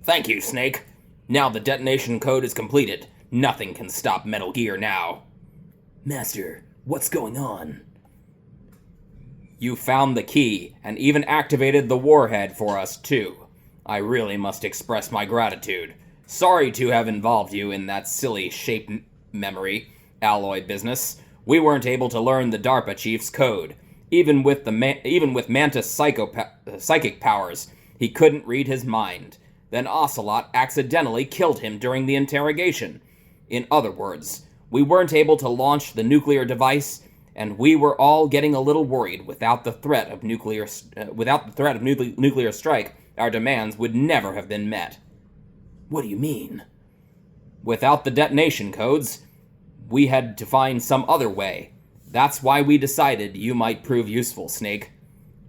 Thank you, Snake. Now the detonation code is completed. Nothing can stop Metal Gear now. Master, what's going on? You found the key, and even activated the warhead for us, too. I really must express my gratitude. Sorry to have involved you in that silly shape memory alloy business. We weren't able to learn the DARPA chief's code. Even with Mantis' psychic powers, he couldn't read his mind. Then Ocelot accidentally killed him during the interrogation. In other words, we weren't able to launch the nuclear device, and we were all getting a little worried. Without the threat of nuclear strike, our demands would never have been met. What do you mean? Without the detonation codes, we had to find some other way. That's why we decided you might prove useful, Snake.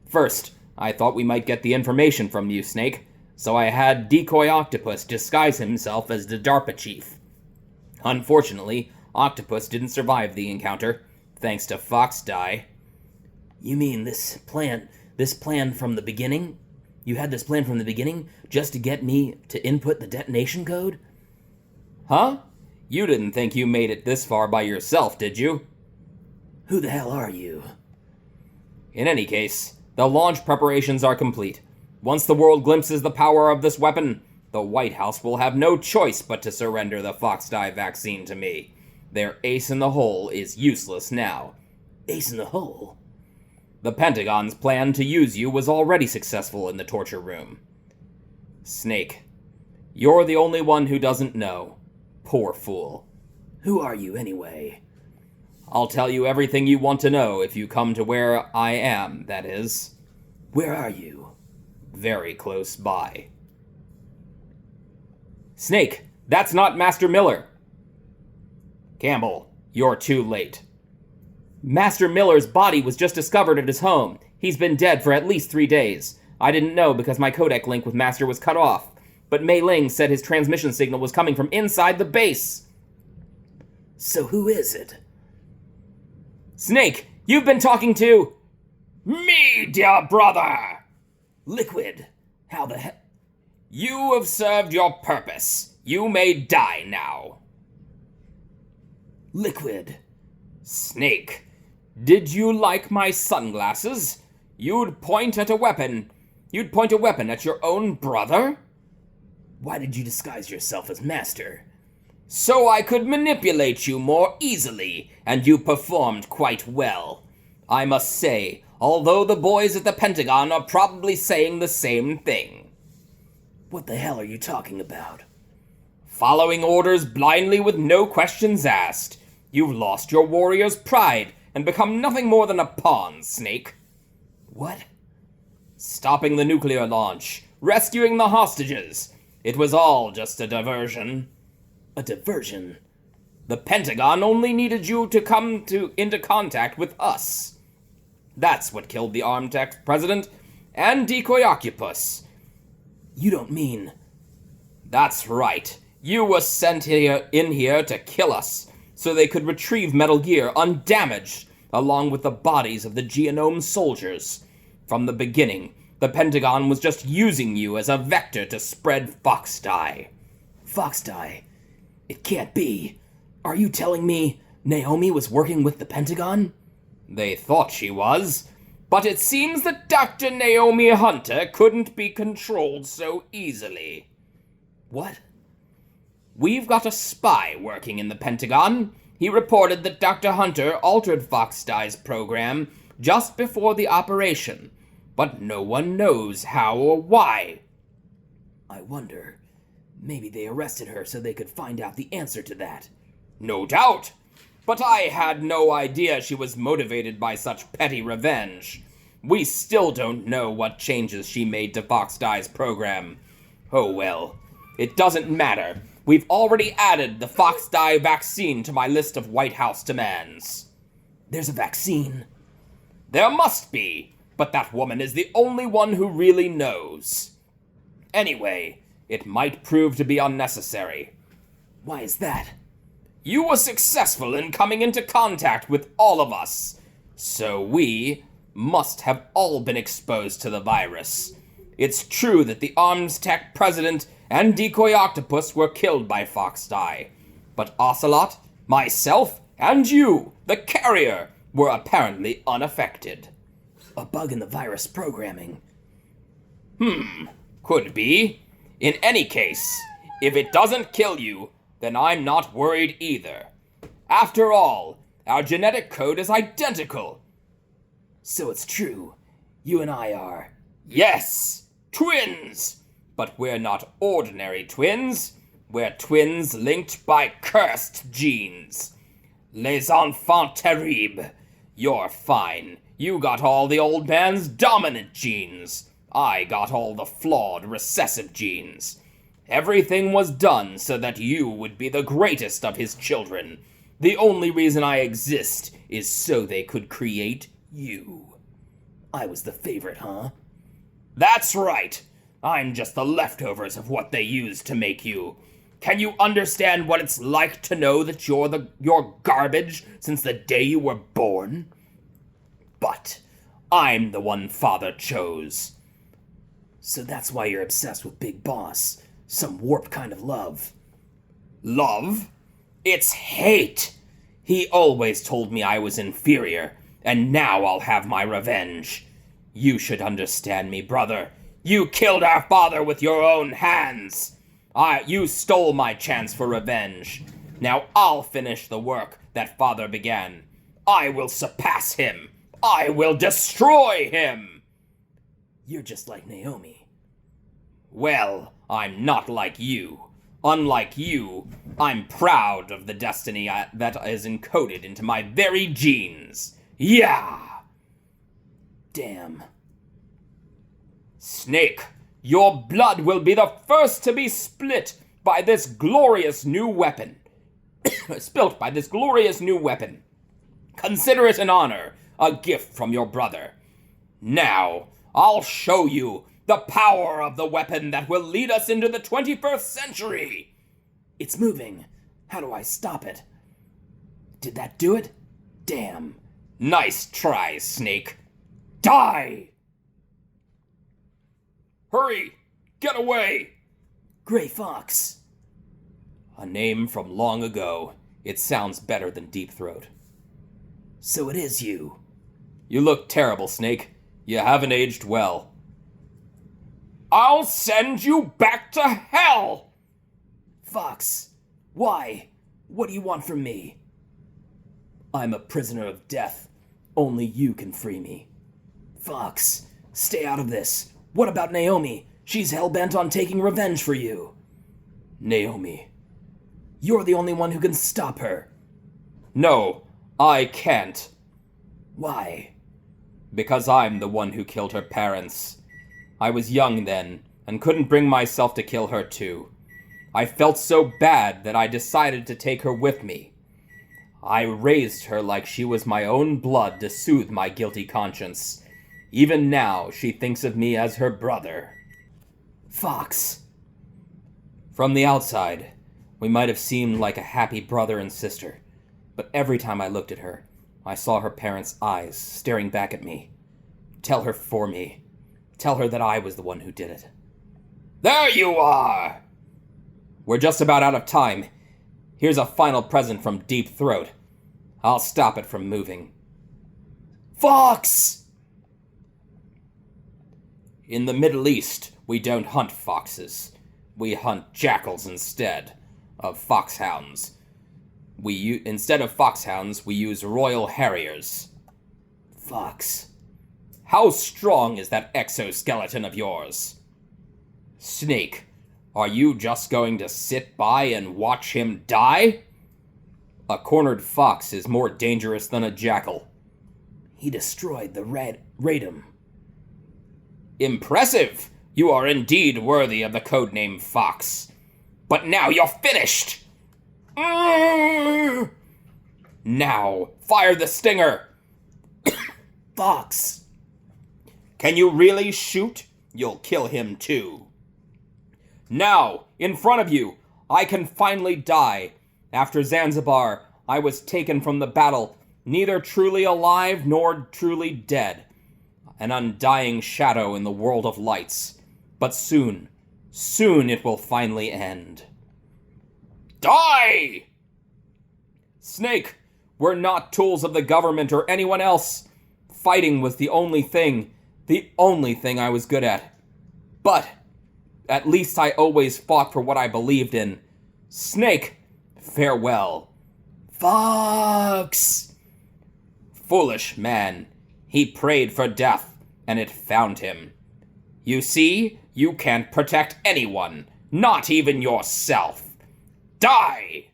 First, I thought we might get the information from you, Snake, so I had Decoy Octopus disguise himself as the DARPA chief. Unfortunately, Octopus didn't survive the encounter, thanks to Fox Die. You mean this plan from the beginning? You had this plan from the beginning, just to get me to input the detonation code? Huh? You didn't think you made it this far by yourself, did you? Who the hell are you? In any case, the launch preparations are complete. Once the world glimpses the power of this weapon, the White House will have no choice but to surrender the Fox Die vaccine to me. Their ace in the hole is useless now. Ace in the hole? The Pentagon's plan to use you was already successful in the torture room. Snake, you're the only one who doesn't know. Poor fool. Who are you, anyway? I'll tell you everything you want to know if you come to where I am, that is. Where are you? Very close by. Snake, that's not Master Miller. Campbell, you're too late. Master Miller's body was just discovered at his home. He's been dead for at least 3 days. I didn't know because my codec link with Master was cut off, but Mei Ling said his transmission signal was coming from inside the base. So who is it? Snake, you've been talking to... me, dear brother! Liquid, how the hell... You have served your purpose. You may die now. Liquid. Snake, did you like my sunglasses? You'd point a weapon at your own brother? Why did you disguise yourself as Master? So I could manipulate you more easily, and you performed quite well. I must say, although the boys at the Pentagon are probably saying the same thing. What the hell are you talking about? Following orders blindly with no questions asked. You've lost your warrior's pride and become nothing more than a pawn, Snake. What? Stopping the nuclear launch, rescuing the hostages. It was all just a diversion. A diversion? The Pentagon only needed you to come into contact with us. That's what killed the Armtech president and Decoy Octopus. You don't mean... That's right. You were sent in here to kill us, so they could retrieve Metal Gear undamaged, along with the bodies of the Genome soldiers. From the beginning, the Pentagon was just using you as a vector to spread Fox Die. Fox Die? It can't be. Are you telling me Naomi was working with the Pentagon? They thought she was, but it seems that Dr. Naomi Hunter couldn't be controlled so easily. What? We've got a spy working in the Pentagon. He reported that Dr. Hunter altered Fox Die's program just before the operation, but no one knows how or why. I wonder, maybe they arrested her so they could find out the answer to that. No doubt, but I had no idea she was motivated by such petty revenge. We still don't know what changes she made to Fox Die's program. Oh well, it doesn't matter. We've already added the Fox Die vaccine to my list of White House demands. There's a vaccine? There must be, but that woman is the only one who really knows. Anyway, it might prove to be unnecessary. Why is that? You were successful in coming into contact with all of us, so we must have all been exposed to the virus. It's true that the Arms Tech President and Decoy Octopus were killed by Foxdie, but Ocelot, myself, and you, the carrier, were apparently unaffected. A bug in the virus programming. Could be. In any case, if it doesn't kill you, then I'm not worried either. After all, our genetic code is identical. So it's true. You and I are. Yes, twins! But we're not ordinary twins. We're twins linked by cursed genes. Les enfants terribles. You're fine. You got all the old man's dominant genes. I got all the flawed recessive genes. Everything was done so that you would be the greatest of his children. The only reason I exist is so they could create you. I was the favorite, huh? That's right. I'm just the leftovers of what they used to make you. Can you understand what it's like to know that you're garbage since the day you were born? But I'm the one Father chose. So that's why you're obsessed with Big Boss. Some warped kind of love. Love? It's hate. He always told me I was inferior, and now I'll have my revenge. You should understand me, brother. You killed our father with your own hands. You stole my chance for revenge. Now I'll finish the work that father began. I will surpass him. I will destroy him. You're just like Naomi. Well, I'm not like you. Unlike you, I'm proud of the destiny that is encoded into my very genes. Yeah! Damn. Snake, your blood will be the first to be split by this glorious new weapon. Spilt by this glorious new weapon. Consider it an honor, a gift from your brother. Now, I'll show you the power of the weapon that will lead us into the 21st century. It's moving. How do I stop it? Did that do it? Damn. Nice try, Snake. Die! Hurry! Get away! Gray Fox. A name from long ago. It sounds better than Deep Throat. So it is you. You look terrible, Snake. You haven't aged well. I'll send you back to hell! Fox, why? What do you want from me? I'm a prisoner of death. Only you can free me. Fox, stay out of this. What about Naomi? She's hell-bent on taking revenge for you. Naomi. You're the only one who can stop her. No, I can't. Why? Because I'm the one who killed her parents. I was young then, and couldn't bring myself to kill her too. I felt so bad that I decided to take her with me. I raised her like she was my own blood to soothe my guilty conscience. Even now, she thinks of me as her brother. Fox. From the outside, we might have seemed like a happy brother and sister, but every time I looked at her, I saw her parents' eyes staring back at me. Tell her for me. Tell her that I was the one who did it. There you are! We're just about out of time. Here's a final present from Deep Throat. I'll stop it from moving. Fox! In the Middle East, we don't hunt foxes. We hunt jackals instead of foxhounds. Instead of foxhounds, we use royal harriers. Fox. How strong is that exoskeleton of yours? Snake, are you just going to sit by and watch him die? A cornered fox is more dangerous than a jackal. He destroyed the Radom. Impressive! You are indeed worthy of the codename Fox. But now you're finished! Now, fire the stinger! Fox! Can you really shoot? You'll kill him too. Now, in front of you, I can finally die. After Zanzibar, I was taken from the battle, neither truly alive nor truly dead. An undying shadow in the world of lights. But soon it will finally end. Die! Snake, we're not tools of the government or anyone else. Fighting was the only thing I was good at. But at least I always fought for what I believed in. Snake, farewell. Fox! Foolish man. He prayed for death, and it found him. You see, you can't protect anyone, not even yourself. Die!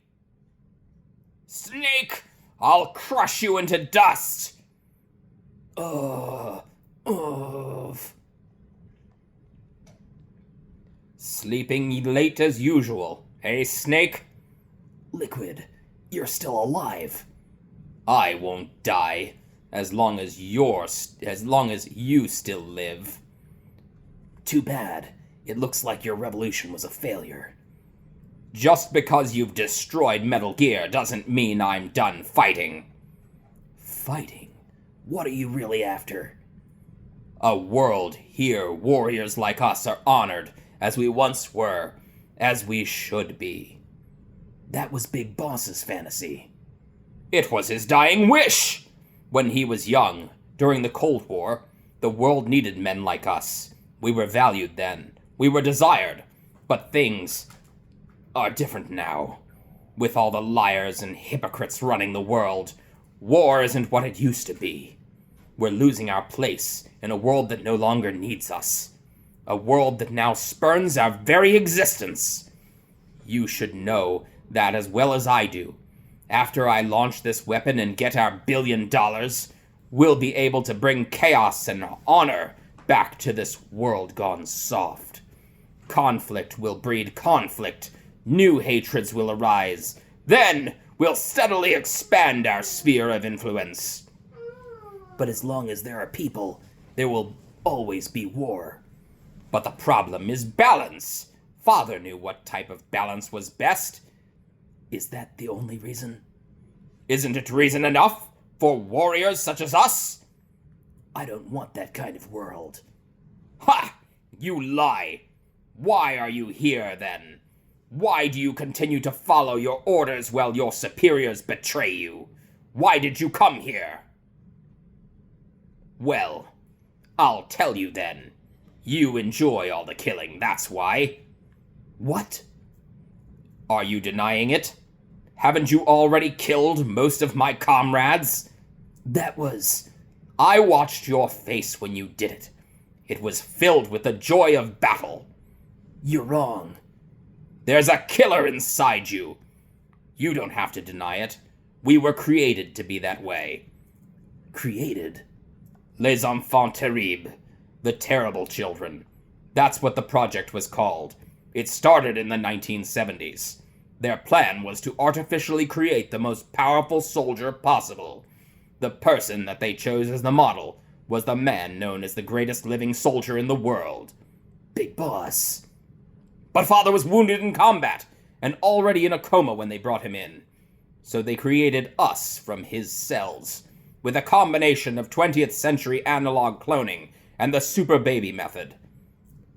Snake, I'll crush you into dust! Sleeping late as usual, eh, Snake? Liquid, you're still alive. I won't die as long as you still live. Too bad. It looks like your revolution was a failure. Just because you've destroyed Metal Gear doesn't mean I'm done fighting. Fighting? What are you really after? A world here warriors like us are honored as we once were, as we should be. That was Big Boss's fantasy. It was his dying wish! When he was young, during the Cold War, the world needed men like us. We were valued then. We were desired. But things are different now. With all the liars and hypocrites running the world, war isn't what it used to be. We're losing our place in a world that no longer needs us. A world that now spurns our very existence. You should know that as well as I do. After I launch this weapon and get our $1 billion, we'll be able to bring chaos and honor back to this world gone soft. Conflict will breed conflict. New hatreds will arise. Then we'll steadily expand our sphere of influence. But as long as there are people, there will always be war. But the problem is balance. Father knew what type of balance was best. Is that the only reason? Isn't it reason enough for warriors such as us? I don't want that kind of world. Ha! You lie. Why are you here, then? Why do you continue to follow your orders while your superiors betray you? Why did you come here? Well, I'll tell you then. You enjoy all the killing, that's why. What? Are you denying it? Haven't you already killed most of my comrades? That was... I watched your face when you did it. It was filled with the joy of battle. You're wrong. There's a killer inside you. You don't have to deny it. We were created to be that way. Created? Les enfants terribles. The terrible children. That's what the project was called. It started in the 1970s. Their plan was to artificially create the most powerful soldier possible. The person that they chose as the model was the man known as the greatest living soldier in the world. Big Boss. But Father was wounded in combat, and already in a coma when they brought him in. So they created us from his cells, with a combination of 20th century analog cloning and the super baby method.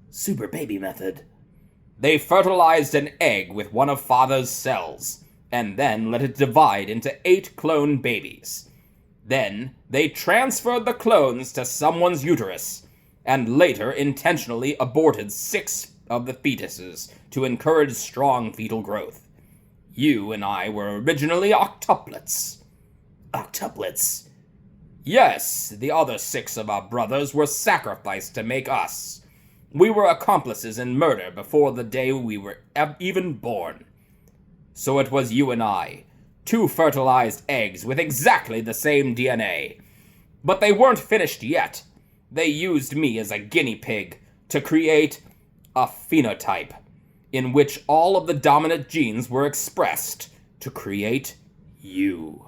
Super baby method? They fertilized an egg with one of Father's cells, and then let it divide into 8 clone babies. Then they transferred the clones to someone's uterus, and later intentionally aborted 6 of the fetuses to encourage strong fetal growth. You and I were originally octuplets. Octuplets? Yes, the other 6 of our brothers were sacrificed to make us. We were accomplices in murder before the day we were even born. So it was you and I, 2 fertilized eggs with exactly the same DNA. But they weren't finished yet. They used me as a guinea pig to create a phenotype in which all of the dominant genes were expressed to create you.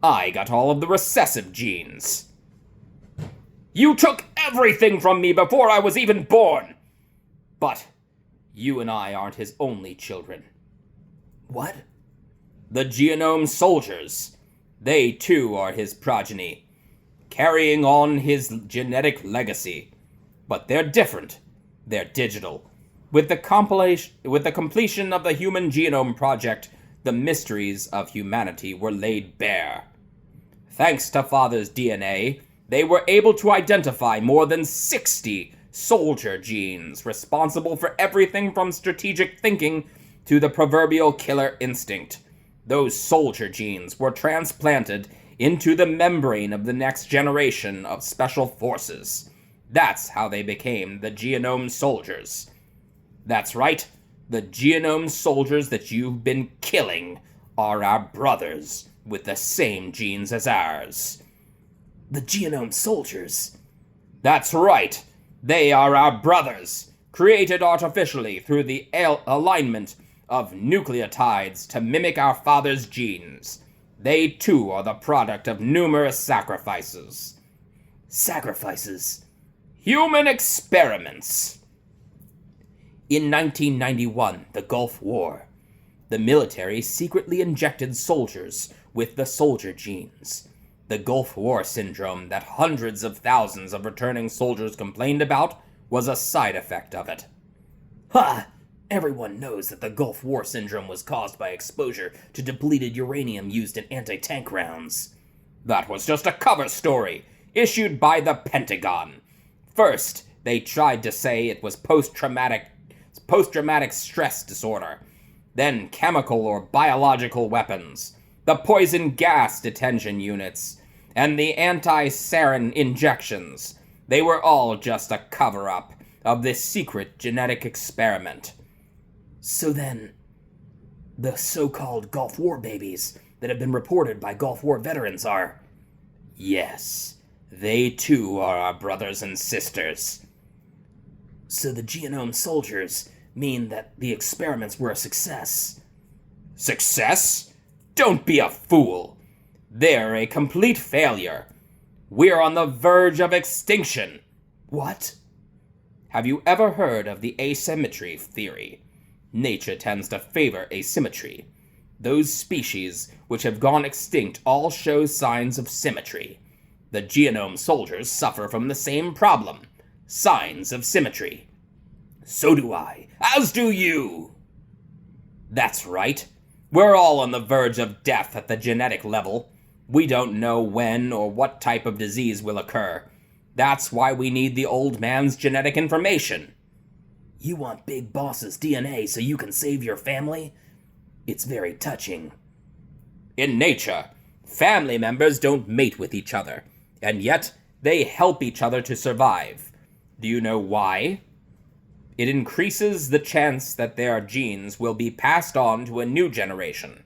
I got all of the recessive genes. You took everything from me before I was even born! But you and I aren't his only children. What? The genome soldiers. They too are his progeny, carrying on his genetic legacy. But they're different. They're digital. With the completion of the Human Genome Project, the mysteries of humanity were laid bare. Thanks to Father's DNA, they were able to identify more than 60 soldier genes responsible for everything from strategic thinking to the proverbial killer instinct. Those soldier genes were transplanted into the membrane of the next generation of special forces. That's how they became the Genome Soldiers. That's right, the Genome Soldiers that you've been killing are our brothers with the same genes as ours. The Genome Soldiers? That's right. They are our brothers, created artificially through the alignment of nucleotides to mimic our father's genes. They too are the product of numerous sacrifices. Sacrifices? Human experiments. In 1991, the Gulf War, the military secretly injected soldiers with the soldier genes. The Gulf War syndrome that hundreds of thousands of returning soldiers complained about was a side effect of it. Ha! Everyone knows that the Gulf War syndrome was caused by exposure to depleted uranium used in anti-tank rounds. That was just a cover story, issued by the Pentagon. First, they tried to say it was post-traumatic stress disorder. Then chemical or biological weapons, the poison gas detention units, and the anti-sarin injections. They were all just a cover-up of this secret genetic experiment. So then, the so-called Gulf War babies that have been reported by Gulf War veterans are... Yes, they too are our brothers and sisters. So the Genome Soldiers mean that the experiments were a success. Success? Don't be a fool. They're a complete failure. We're on the verge of extinction. What? Have you ever heard of the asymmetry theory? Nature tends to favor asymmetry. Those species which have gone extinct all show signs of symmetry. The Genome Soldiers suffer from the same problem. Signs of symmetry. So do I. As do you! That's right. We're all on the verge of death at the genetic level. We don't know when or what type of disease will occur. That's why we need the old man's genetic information. You want Big Boss's DNA so you can save your family? It's very touching. In nature, family members don't mate with each other, and yet they help each other to survive. Do you know why? It increases the chance that their genes will be passed on to a new generation.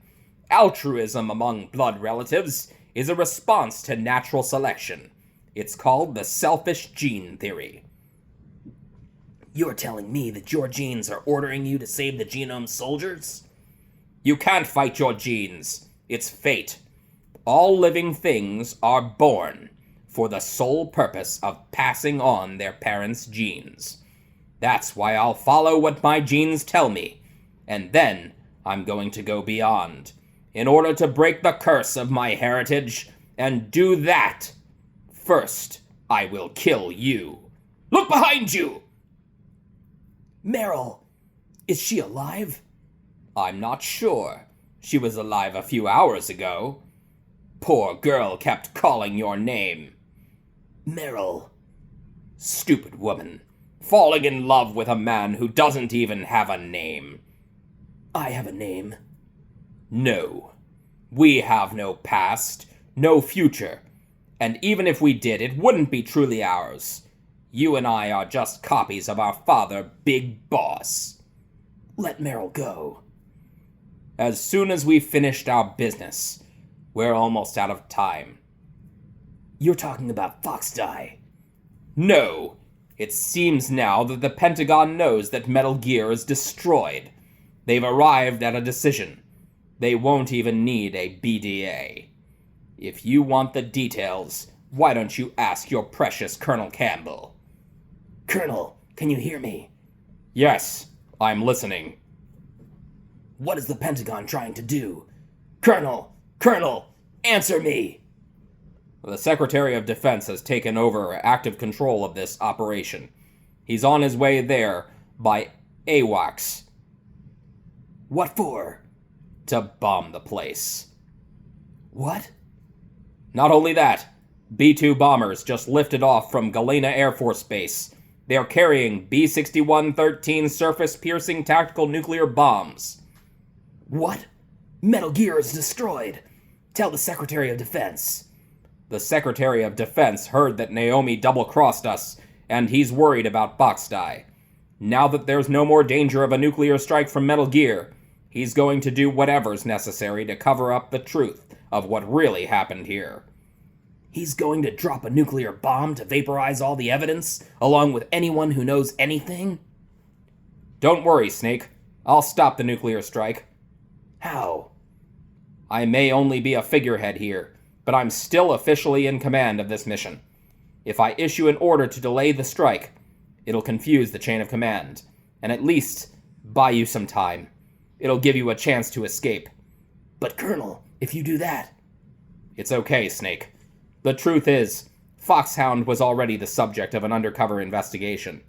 Altruism among blood relatives is a response to natural selection. It's called the selfish gene theory. You're telling me that your genes are ordering you to save the Genome Soldiers? You can't fight your genes. It's fate. All living things are born for the sole purpose of passing on their parents' genes. That's why I'll follow what my genes tell me, and then I'm going to go beyond, in order to break the curse of my heritage, and do that. First, I will kill you. Look behind you! Meryl, is she alive? I'm not sure. She was alive a few hours ago. Poor girl kept calling your name. Meryl. Stupid woman. Falling in love with a man who doesn't even have a name. I have a name. No. We have no past, no future. And even if we did, it wouldn't be truly ours. You and I are just copies of our father, Big Boss. Let Meryl go. As soon as we've finished our business, we're almost out of time. You're talking about Foxdie. No. It seems now that the Pentagon knows that Metal Gear is destroyed. They've arrived at a decision. They won't even need a BDA. If you want the details, why don't you ask your precious Colonel Campbell? Colonel, can you hear me? Yes, I'm listening. What is the Pentagon trying to do? Colonel, answer me! The Secretary of Defense has taken over active control of this operation. He's on his way there by AWACS What for? to bomb the place. What? Not only that, B-2 bombers just lifted off from Galena Air Force Base. They are carrying B-61-13 surface-piercing tactical nuclear bombs. What? Metal Gear is destroyed. Tell the Secretary of Defense. The Secretary of Defense heard that Naomi double-crossed us, and he's worried about Boxdye. Now that there's no more danger of a nuclear strike from Metal Gear, he's going to do whatever's necessary to cover up the truth of what really happened here. He's going to drop a nuclear bomb to vaporize all the evidence, along with anyone who knows anything? Don't worry, Snake. I'll stop the nuclear strike. How? I may only be a figurehead here, but I'm still officially in command of this mission. If I issue an order to delay the strike, it'll confuse the chain of command, and at least buy you some time. It'll give you a chance to escape. But Colonel, if you do that... It's okay, Snake. The truth is, Foxhound was already the subject of an undercover investigation.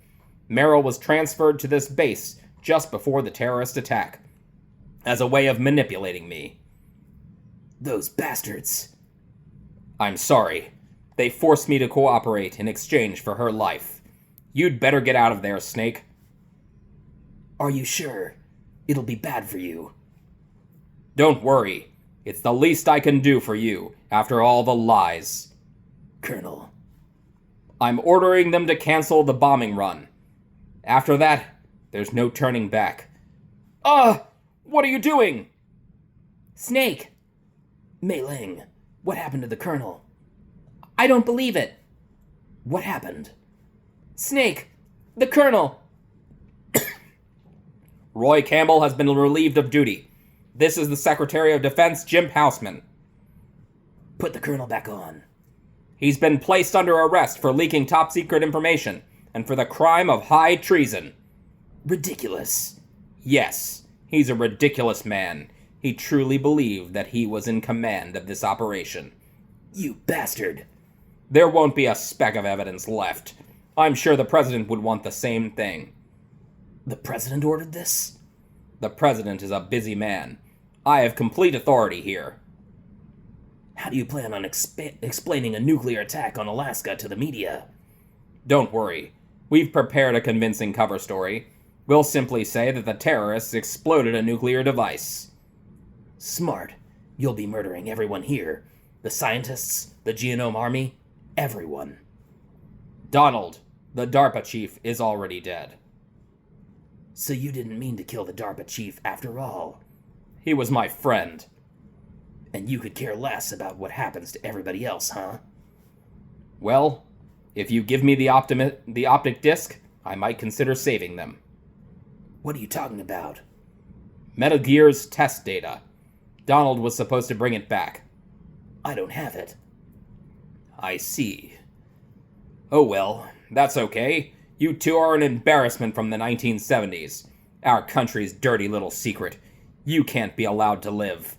Merrill was transferred to this base just before the terrorist attack, as a way of manipulating me. Those bastards. I'm sorry. They forced me to cooperate in exchange for her life. You'd better get out of there, Snake. Are you sure? It'll be bad for you. Don't worry. It's the least I can do for you, after all the lies. Colonel. I'm ordering them to cancel the bombing run. After that, there's no turning back. What are you doing? Snake! Mei Ling, what happened to the Colonel? I don't believe it. What happened? Snake, the Colonel. Roy Campbell has been relieved of duty. This is the Secretary of Defense, Jim Houseman. Put the Colonel back on. He's been placed under arrest for leaking top-secret information, and for the crime of high treason. Ridiculous. Yes, he's a ridiculous man. He truly believed that he was in command of this operation. You bastard. There won't be a speck of evidence left. I'm sure the President would want the same thing. The President ordered this? The President is a busy man. I have complete authority here. How do you plan on explaining a nuclear attack on Alaska to the media? Don't worry. We've prepared a convincing cover story. We'll simply say that the terrorists exploded a nuclear device. Smart. You'll be murdering everyone here. The scientists, the Genome Army, everyone. Donald, the DARPA chief, is already dead. So you didn't mean to kill the DARPA chief after all. He was my friend. And you could care less about what happens to everybody else, huh? Well, if you give me the optic disc, I might consider saving them. What are you talking about? Metal Gear's test data. Donald was supposed to bring it back. I don't have it. I see. Oh well, that's okay. You two are an embarrassment from the 1970s. Our country's dirty little secret. You can't be allowed to live.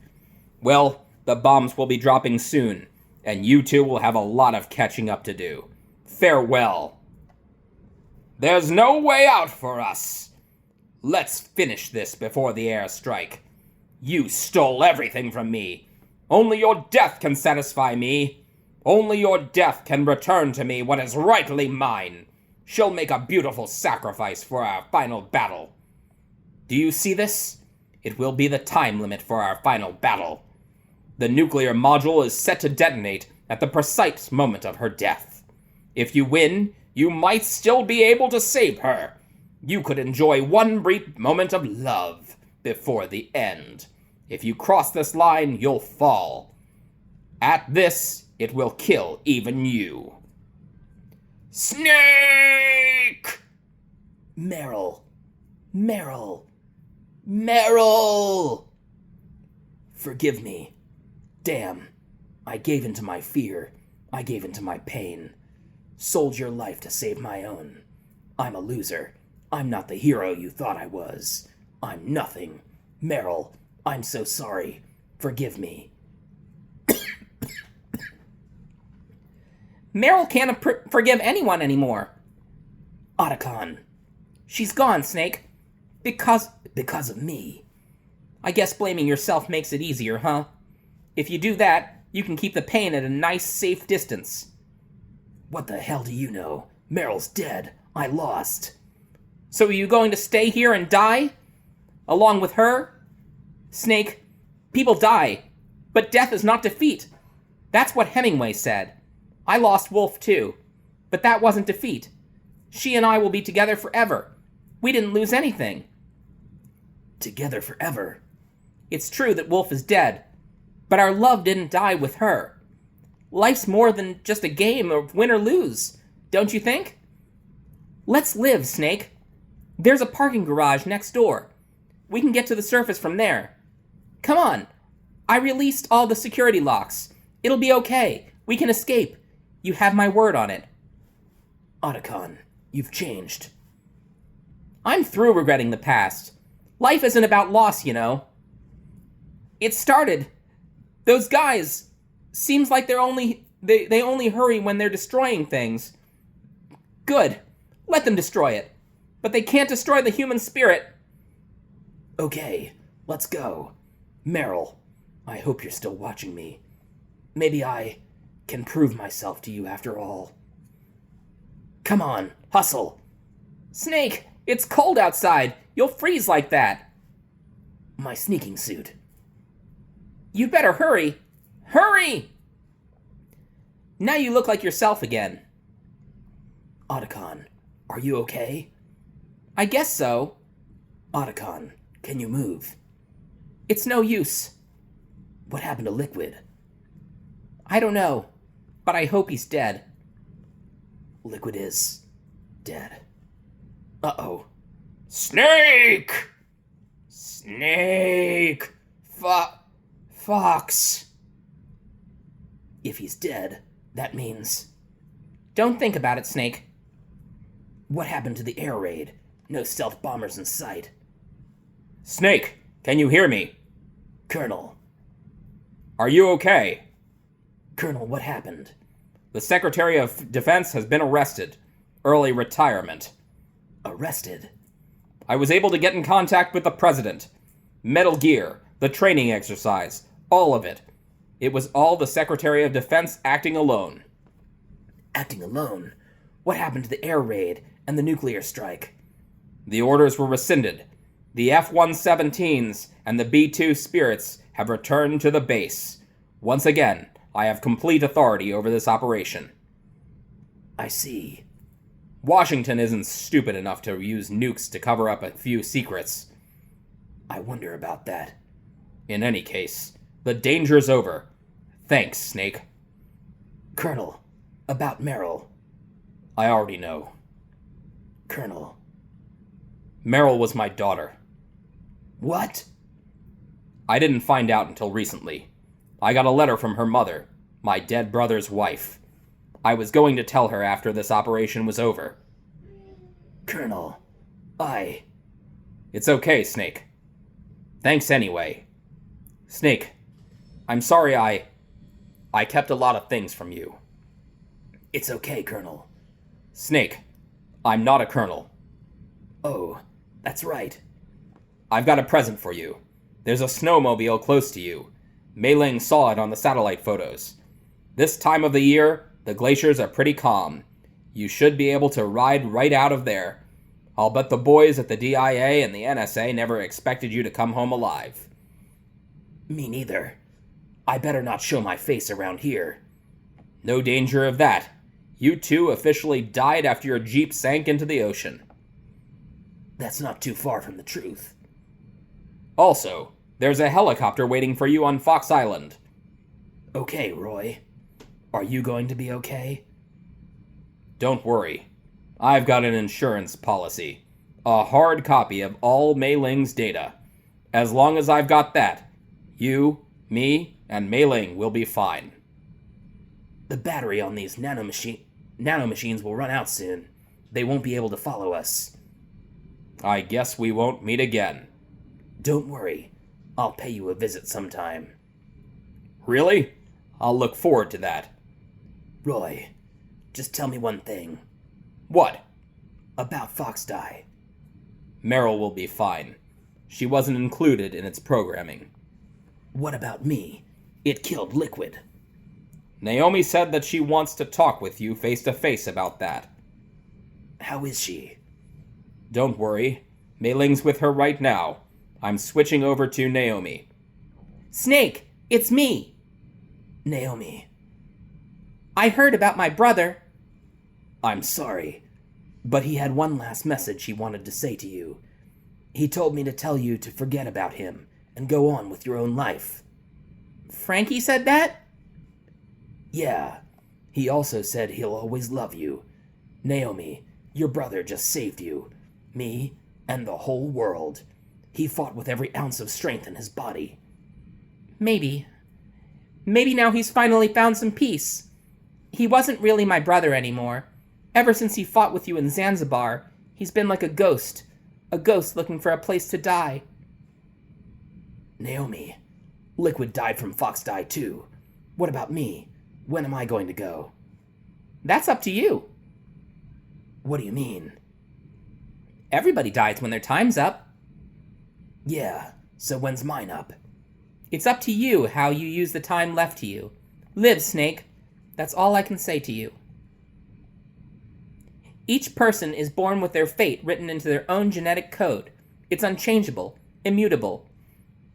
Well, the bombs will be dropping soon, and you two will have a lot of catching up to do. Farewell. There's no way out for us. Let's finish this before the airstrike. You stole everything from me. Only your death can satisfy me. Only your death can return to me what is rightly mine. She'll make a beautiful sacrifice for our final battle. Do you see this? It will be the time limit for our final battle. The nuclear module is set to detonate at the precise moment of her death. If you win, you might still be able to save her. You could enjoy one brief moment of love before the end. If you cross this line, you'll fall. At this, it will kill even you. Snake! Meryl. Meryl. Meryl! Forgive me. Damn. I gave in to my fear. I gave in to my pain. Sold your life to save my own. I'm a loser. I'm not the hero you thought I was. I'm nothing. Meryl, I'm so sorry. Forgive me. Meryl can't forgive anyone anymore. Otacon. She's gone, Snake. Because Because of me. I guess blaming yourself makes it easier, huh? If you do that, you can keep the pain at a nice, safe distance. What the hell do you know? Meryl's dead. I lost. So are you going to stay here and die? Along with her? Snake, people die, but death is not defeat. That's what Hemingway said. I lost Wolf too, but that wasn't defeat. She and I will be together forever. We didn't lose anything. Together forever. It's true that Wolf is dead, but our love didn't die with her. Life's more than just a game of win or lose, don't you think? Let's live, Snake. There's a parking garage next door. We can get to the surface from there. Come on. I released all the security locks. It'll be okay. We can escape. You have my word on it. Otacon, you've changed. I'm through regretting the past. Life isn't about loss, you know. It started. Those guys. Seems like they only hurry when they're destroying things. Good. Let them destroy it. But they can't destroy the human spirit. Okay, let's go. Meryl, I hope you're still watching me. Maybe I can prove myself to you after all. Come on, hustle. Snake, it's cold outside. You'll freeze like that. My sneaking suit. You better hurry. Hurry! Now you look like yourself again. Otacon, are you okay? I guess so. Otacon, can you move? It's no use. What happened to Liquid? I don't know, but I hope he's dead. Liquid is dead. Uh-oh. Snake! Snake! Fox. If he's dead, that means... Don't think about it, Snake. What happened to the air raid? No stealth bombers in sight. Snake, can you hear me? Colonel. Are you okay? Colonel, what happened? The Secretary of Defense has been arrested. Early retirement. Arrested? I was able to get in contact with the President. Metal Gear, the training exercise, all of it. It was all the Secretary of Defense acting alone. Acting alone? What happened to the air raid and the nuclear strike? The orders were rescinded. The F-117s and the B-2 Spirits have returned to the base. Once again, I have complete authority over this operation. I see. Washington isn't stupid enough to use nukes to cover up a few secrets. I wonder about that. In any case, the danger's over. Thanks, Snake. Colonel, about Meryl. I already know. Colonel. Meryl was my daughter. What? I didn't find out until recently. I got a letter from her mother, my dead brother's wife. I was going to tell her after this operation was over. Colonel, It's okay, Snake. Thanks anyway. Snake, I'm sorry I kept a lot of things from you. It's okay, Colonel. Snake, I'm not a colonel. Oh, that's right. I've got a present for you. There's a snowmobile close to you. Mei Ling saw it on the satellite photos. This time of the year, the glaciers are pretty calm. You should be able to ride right out of there. I'll bet the boys at the DIA and the NSA never expected you to come home alive. Me neither. I better not show my face around here. No danger of that. You two officially died after your Jeep sank into the ocean. That's not too far from the truth. Also, there's a helicopter waiting for you on Fox Island. Okay, Roy. Are you going to be okay? Don't worry. I've got an insurance policy. A hard copy of all Mei Ling's data. As long as I've got that, you, me, and Mei Ling will be fine. The battery on these nanomachines will run out soon. They won't be able to follow us. I guess we won't meet again. Don't worry. I'll pay you a visit sometime. Really? I'll look forward to that. Roy, just tell me one thing. What? About Fox Die. Meryl will be fine. She wasn't included in its programming. What about me? It killed Liquid. Naomi said that she wants to talk with you face to face about that. How is she? Don't worry. Mei Ling's with her right now. I'm switching over to Naomi. Snake, it's me. Naomi. I heard about my brother. I'm sorry, but he had one last message he wanted to say to you. He told me to tell you to forget about him and go on with your own life. Frankie said that? Yeah. He also said he'll always love you. Naomi, your brother just saved you. Me, and the whole world. He fought with every ounce of strength in his body. Maybe. Maybe now he's finally found some peace. He wasn't really my brother anymore. Ever since he fought with you in Zanzibar, he's been like a ghost looking for a place to die. Naomi, Liquid died from Fox Die too. What about me? When am I going to go? That's up to you. What do you mean? Everybody dies when their time's up. Yeah, so when's mine up? It's up to you how you use the time left to you. Live, Snake. That's all I can say to you. Each person is born with their fate written into their own genetic code. It's unchangeable, immutable.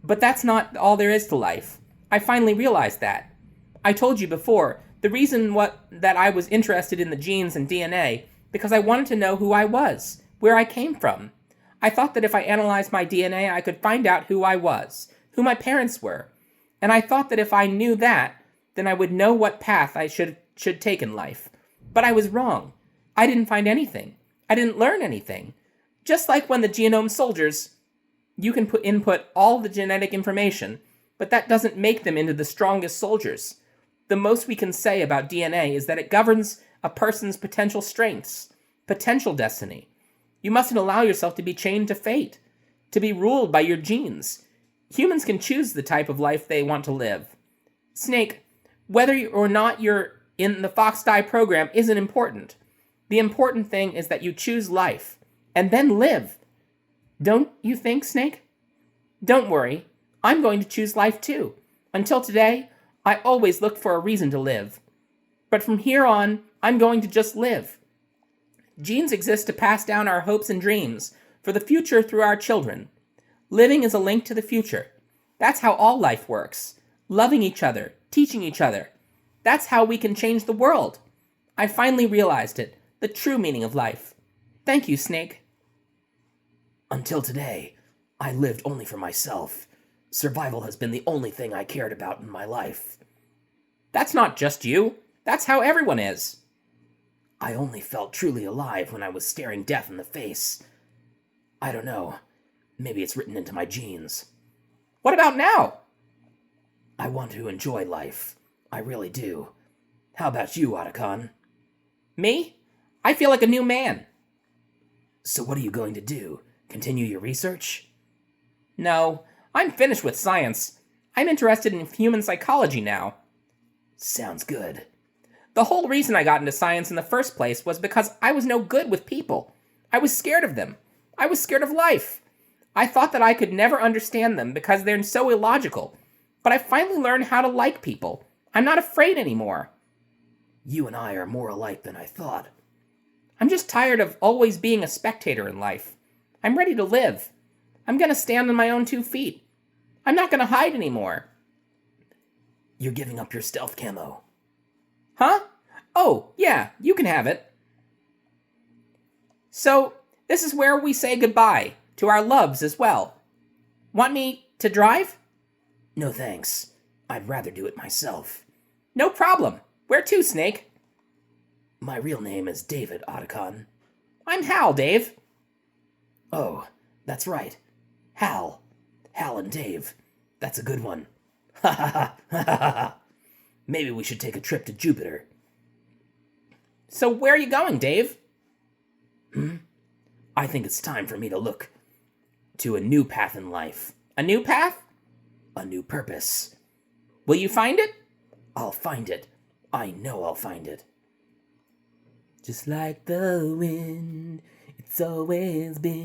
But that's not all there is to life. I finally realized that. I told you before, the reason that I was interested in the genes and DNA, because I wanted to know who I was, where I came from. I thought that if I analyzed my DNA, I could find out who I was, who my parents were. And I thought that if I knew that, then I would know what path I should take in life. But I was wrong. I didn't find anything. I didn't learn anything. Just like when the genome soldiers, you can input all the genetic information, but that doesn't make them into the strongest soldiers. The most we can say about DNA is that it governs a person's potential strengths, potential destiny. You mustn't allow yourself to be chained to fate, to be ruled by your genes. Humans can choose the type of life they want to live. Snake, whether or not you're in the Fox Die program isn't important. The important thing is that you choose life, and then live. Don't you think, Snake? Don't worry, I'm going to choose life too. Until today, I always looked for a reason to live. But from here on, I'm going to just live. Genes exist to pass down our hopes and dreams for the future through our children. Living is a link to the future. That's how all life works. Loving each other, teaching each other. That's how we can change the world. I finally realized it, the true meaning of life. Thank you, Snake. Until today, I lived only for myself. Survival has been the only thing I cared about in my life. That's not just you. That's how everyone is. I only felt truly alive when I was staring death in the face. I don't know. Maybe it's written into my genes. What about now? I want to enjoy life. I really do. How about you, Otacon? Me? I feel like a new man. So what are you going to do? Continue your research? No, I'm finished with science. I'm interested in human psychology now. Sounds good. The whole reason I got into science in the first place was because I was no good with people. I was scared of them. I was scared of life. I thought that I could never understand them because they're so illogical. But I finally learned how to like people. I'm not afraid anymore. You and I are more alike than I thought. I'm just tired of always being a spectator in life. I'm ready to live. I'm gonna stand on my own 2 feet. I'm not gonna hide anymore. You're giving up your stealth camo. Huh? Oh, yeah, you can have it. So, this is where we say goodbye to our loves as well. Want me to drive? No thanks. I'd rather do it myself. No problem. Where to, Snake? My real name is David Otacon. I'm Hal, Dave. Oh, that's right. Hal. Hal and Dave. That's a good one. Ha ha ha ha ha ha. Maybe we should take a trip to Jupiter. So where are you going, Dave? I think it's time for me to look to a new path in life. A new path? A new purpose. Will you find it? I'll find it. I know I'll find it. Just like the wind, it's always been.